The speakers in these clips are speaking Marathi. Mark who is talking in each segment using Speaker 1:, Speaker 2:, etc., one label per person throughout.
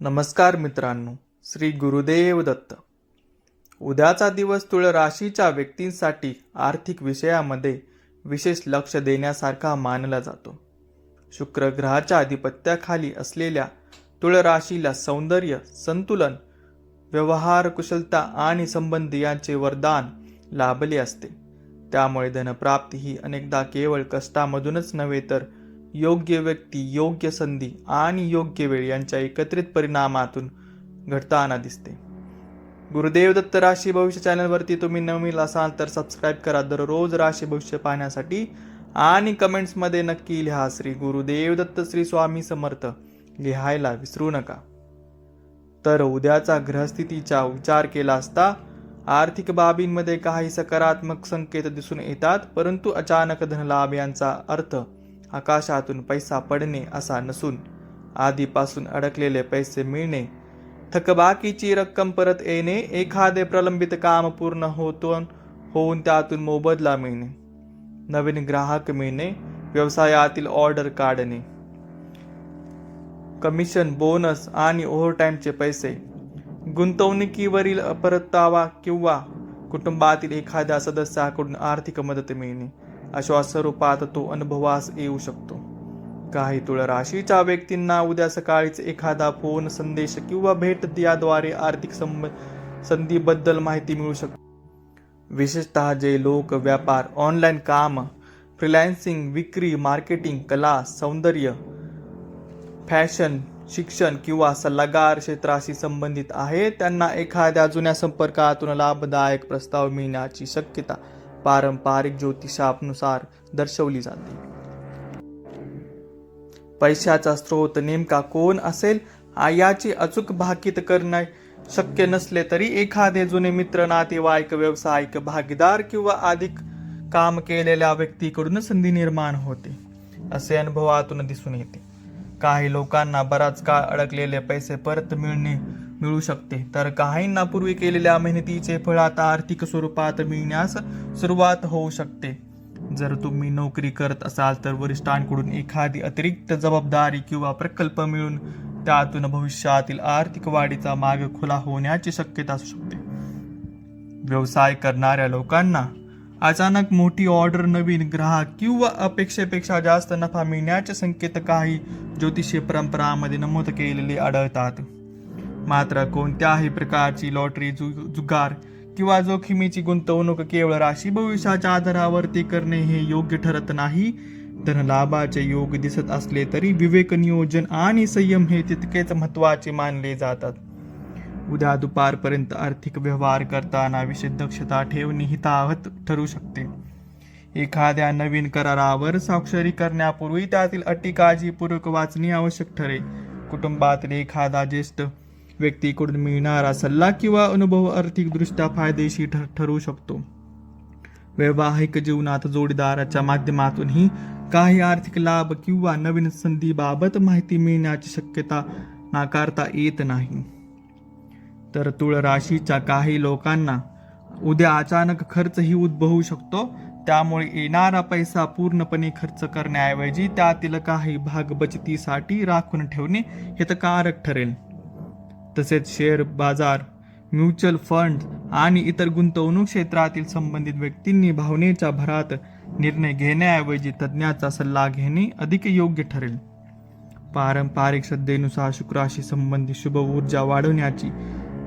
Speaker 1: नमस्कार मित्रांनो, श्री गुरुदेव दत्त. उद्याचा दिवस तुळ राशीच्या व्यक्तींसाठी आर्थिक विषयामध्ये विशेष लक्ष देण्यासारखा मानला जातो. शुक्र ग्रहाच्या आधिपत्याखाली असलेल्या तुळ राशीला सौंदर्य, संतुलन, व्यवहार कुशलता आणि संबंध यांचे वरदान लाभले असते. त्यामुळे धनप्राप्ती ही अनेकदा केवळ कष्टामधूनच नव्हे तर योग्य व्यक्ती, योग्य संधी आणि योग्य वेळ यांच्या एकत्रित परिणामातून घडताना दिसते. गुरुदेव दत्त राशी भविष्य चॅनलवरती तुम्ही नवीन असाल तर सबस्क्राईब करा. दररोज राशी भविष्य पाहण्यासाठी आणि कमेंट्समध्ये नक्की लिहा श्री गुरुदेव दत्त, श्री स्वामी समर्थ लिहायला विसरू नका. तर उद्याचा ग्रहस्थितीचा विचार केला असता आर्थिक बाबींमध्ये काही सकारात्मक संकेत दिसून येतात, परंतु अचानक धनलाभ यांचा अर्थ आकाशातून पैसा पडणे असा नसून आधीपासून अडकलेले पैसे मिळणे, थकबाकीची रक्कम परत येणे, एखादे प्रलंबित काम पूर्ण होऊन त्यातून मोबदला मिळणे, नवीन ग्राहक मिळणे, व्यवसायातील ऑर्डर काढणे, कमिशन, बोनस आणि ओव्हरटाईमचे पैसे, गुंतवणुकीवरील परतावा किंवा कुटुंबातील एखाद्या सदस्याकडून आर्थिक मदत मिळणे अशा स्वरूपात तो अनुभवास येऊ शकतो. काही तुळ राशीच्या व्यक्तींना उद्या सकाळीच एखादा फोन, संदेश किंवा भेट याद्वारे आर्थिक संधीबद्दल माहिती मिळू शकते. विशेषतः जे लोक व्यापार, ऑनलाईन काम, फ्रीलान्सिंग, विक्री, मार्केटिंग, कला, सौंदर्य, फॅशन, शिक्षण किंवा सल्लागार क्षेत्राशी संबंधित आहेत त्यांना एखाद्या जुन्या संपर्कातून लाभदायक प्रस्ताव मिळण्याची शक्यता पारंपरिक ज्योतिषानुसार दर्शवली जाते. पैशाचा स्रोत नेमका कोण असेल याची अचूक भाकीत करणे शक्य नसले तरी एखादे जुने मित्र, नातेवाईक, व्यावसायिक भागीदार किंवा अधिक काम केलेल्या व्यक्तीकडून संधी निर्माण होते असे अनुभवातून दिसून येते. काही लोकांना बराच काळ अडकलेले पैसे परत मिळू शकते, तर काहींना पूर्वी केलेल्या मेहनतीचे फळ आता आर्थिक स्वरूपात मिळण्यास सुरुवात होऊ शकते. जर तुम्ही नोकरी करत असाल तर वरिष्ठांकडून एखादी अतिरिक्त जबाबदारी किंवा प्रकल्प मिळून त्यातून भविष्यातील आर्थिक वाढीचा मार्ग खुला होण्याची शक्यता असू शकते. व्यवसाय करणाऱ्या लोकांना अचानक मोठी ऑर्डर, नवीन ग्राहक किंवा अपेक्षेपेक्षा जास्त नफा मिळण्याचे संकेत काही ज्योतिषीय परंपरांमध्ये नमूद केलेले आढळतात. मात्र कोणत्याही प्रकारची लॉटरी, जुगार किंवा जोखमीची गुंतवणूक केवळ राशी भविष्याच्या आधारावरती करणे हे योग्य ठरत नाही. धनलाभाचे योग दिसत असले तरी विवेक, नियोजन आणि संयम हे तितकेच महत्त्वाचे मानले जातात. उद्या दुपारपर्यंत आर्थिक व्यवहार करताना विशेष दक्षता ठेवणे हितावह ठरू शकते. एखाद्या नवीन करारावर स्वाक्षरी करण्यापूर्वी त्यातील अटी काळजीपूर्वक वाचणे आवश्यक ठरेल. कुटुंबातील एखादा ज्येष्ठ व्यक्तीकडून मिळणारा सल्ला किंवा अनुभव आर्थिकदृष्ट्या फायदेशीर ठरू शकतो. वैवाहिक जीवनात जोडीदाराच्या माध्यमातूनही काही आर्थिक लाभ किंवा नवीन संधीबाबत माहिती मिळण्याची शक्यता नाकारता येत नाही. तर तुळ राशीच्या काही लोकांना उद्या अचानक खर्चही उद्भवू शकतो. त्यामुळे येणारा पैसा पूर्णपणे खर्च करण्याऐवजी त्यातील काही भाग बचतीसाठी राखून ठेवणे हितकारक ठरेल. तसेच शेअर बाजार, म्युच्युअल फंड आणि इतर गुंतवणूक क्षेत्रातील संबंधित व्यक्तींनी भावनेच्या भरात निर्णय घेण्याऐवजी तज्ज्ञाचा सल्ला घेणे अधिक योग्य ठरेल. पारंपरिक श्रद्धेनुसार शुक्राशी संबंधित शुभ ऊर्जा वाढवण्याची,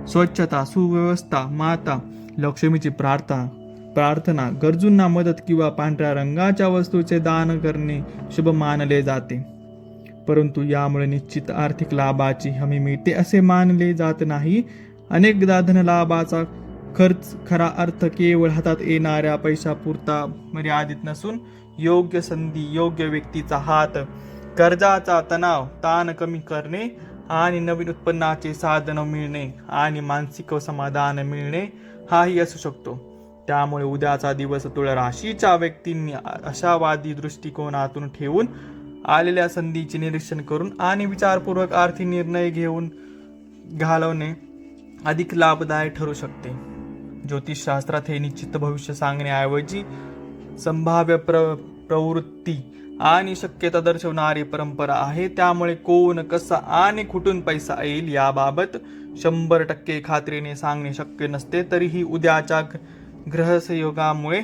Speaker 1: स्वच्छता, सुव्यवस्था, माता लक्ष्मीची प्रार्थना, गरजूंना मदत किंवा पांढऱ्या रंगाच्या वस्तूचे दान करणे शुभ मानले जाते. परंतु यामुळे निश्चित आर्थिक लाभाची हमी मिळते असे मानले जात नाही. अनेकदा धनलाभाचा खरा अर्थ केवळ हातात येणाऱ्या पैशापुरता मर्यादित नसून योग्य संधी, योग्य व्यक्तीचा हात, कर्जाचा ताण कमी करणे आणि नवीन उत्पन्नाचे साधन मिळणे आणि मानसिक समाधान मिळणे हाही असू शकतो. त्यामुळे उद्याचा दिवस तुळ राशीच्या व्यक्तींनी आशावादी दृष्टिकोनातून ठेवून आलेल्या संधीचे निरीक्षण करून आणि विचारपूर्वक आर्थिक निर्णय घालवणे अधिक लाभदायक ठरू शकते. ज्योतिषशास्त्रात हे निश्चित भविष्य सांगण्याऐवजी संभाव्य प्रवृत्ती आणि शक्यता दर्शवणारी परंपरा आहे. त्यामुळे कोण, कसा आणि कुठून पैसा येईल याबाबत 100% खात्रीने सांगणे शक्य नसते. तरीही उद्याच्या ग्रहसंयोगामुळे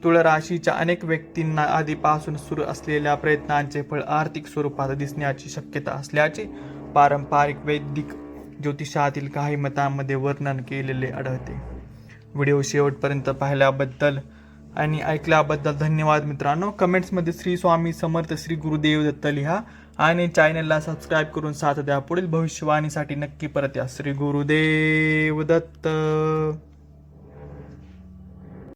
Speaker 1: तुळराशीच्या अनेक व्यक्तींना आधीपासून सुरू असलेल्या प्रयत्नांचे फळ आर्थिक स्वरूपात दिसण्याची शक्यता असल्याचे पारंपरिक वैदिक ज्योतिषातील काही मतांमध्ये वर्णन केलेले आढळते. व्हिडिओ शेवटपर्यंत पाहिल्याबद्दल आणि ऐकल्याबद्दल धन्यवाद मित्रांनो. कमेंट्समध्ये श्री स्वामी समर्थ, श्री गुरुदेव दत्त लिहा आणि चॅनलला सबस्क्राईब करून साथ द्या. पुढील भविष्यवाणीसाठी नक्की परत या. श्री गुरुदेव दत्त.